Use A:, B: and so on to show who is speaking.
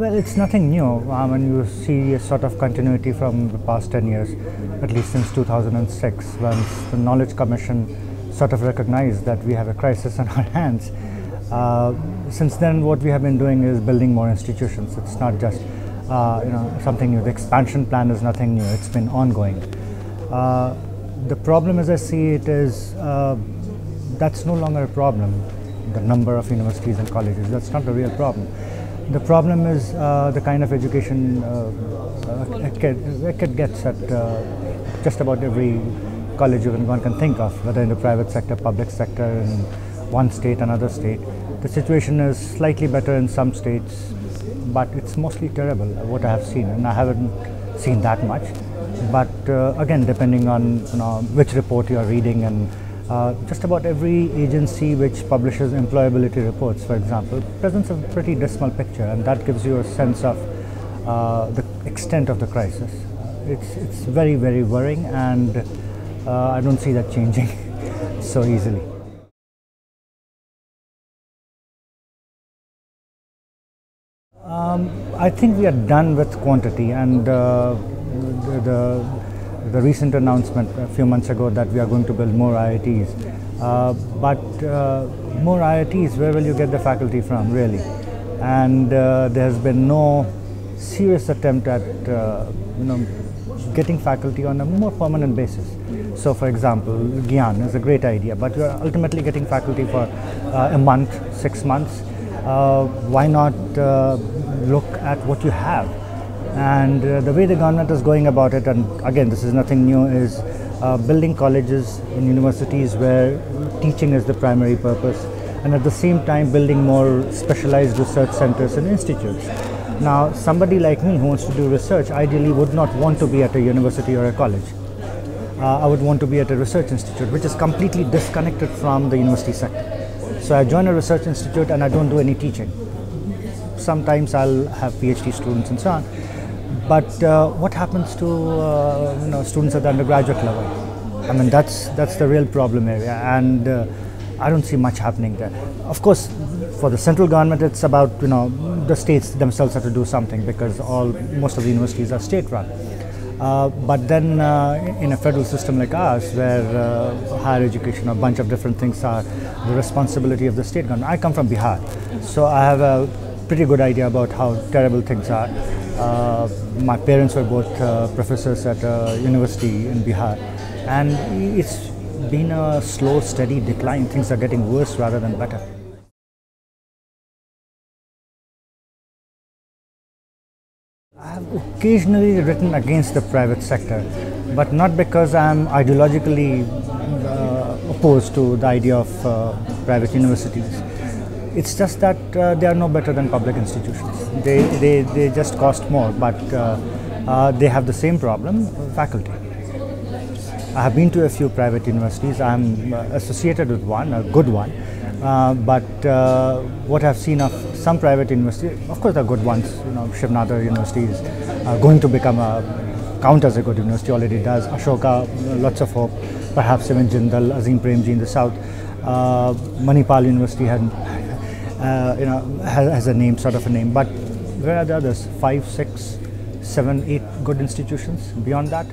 A: Well, it's nothing new. When you see a sort of continuity from the past 10 years, at least since 2006, once the Knowledge Commission sort of recognized that we have a crisis on our hands. Since then, what we have been doing is building more institutions. It's not just something new. The expansion plan is nothing new. It's been ongoing. The problem, as I see it, is that's no longer a problem. The number of universities and colleges, that's not the real problem. The problem is the kind of education a kid gets at just about every college one can think of, whether in the private sector, public sector, in one state, another state. The situation is slightly better in some states, but it's mostly terrible, what I have seen, and I haven't seen that much. But again, depending on which report you are reading, and just about every agency which publishes employability reports, for example, presents a pretty dismal picture, and that gives you a sense of the extent of the crisis. It's very, very worrying, and I don't see that changing so easily. I think we are done with quantity, and the recent announcement a few months ago that we are going to build more IITs. But more IITs, where will you get the faculty from, really? And there has been no serious attempt at getting faculty on a more permanent basis. So, for example, Gyan is a great idea, but you are ultimately getting faculty for a month, 6 months. Why not look at what you have? And the way the government is going about it, and again, this is nothing new, is building colleges and universities where teaching is the primary purpose, and at the same time building more specialized research centers and institutes. Now, somebody like me who wants to do research ideally would not want to be at a university or a college. I would want to be at a research institute, which is completely disconnected from the university sector. So I join a research institute and I don't do any teaching. Sometimes I'll have PhD students and so on. But what happens to students at the undergraduate level? I mean, that's the real problem area, and I don't see much happening there. Of course, for the central government, it's about the states themselves have to do something, because most of the universities are state-run. But then in a federal system like ours, where higher education, a bunch of different things are the responsibility of the state government. I come from Bihar, so I have a pretty good idea about how terrible things are. My parents were both professors at a university in Bihar, and it's been a slow, steady decline. Things are getting worse rather than better. I have occasionally written against the private sector, but not because I'm ideologically opposed to the idea of private universities. It's just that they are no better than public institutions. They just cost more, but they have the same problem, faculty. I have been to a few private universities. I'm associated with one, a good one. But what I've seen of some private universities, of course, they're good ones. Shiv Nadar University is going to count as a good university, already does. Ashoka, lots of hope. Perhaps even Jindal, Azim Premji in the south. Manipal University has a name, sort of a name. But where are the others? 5, 6, 7, 8 good institutions beyond that?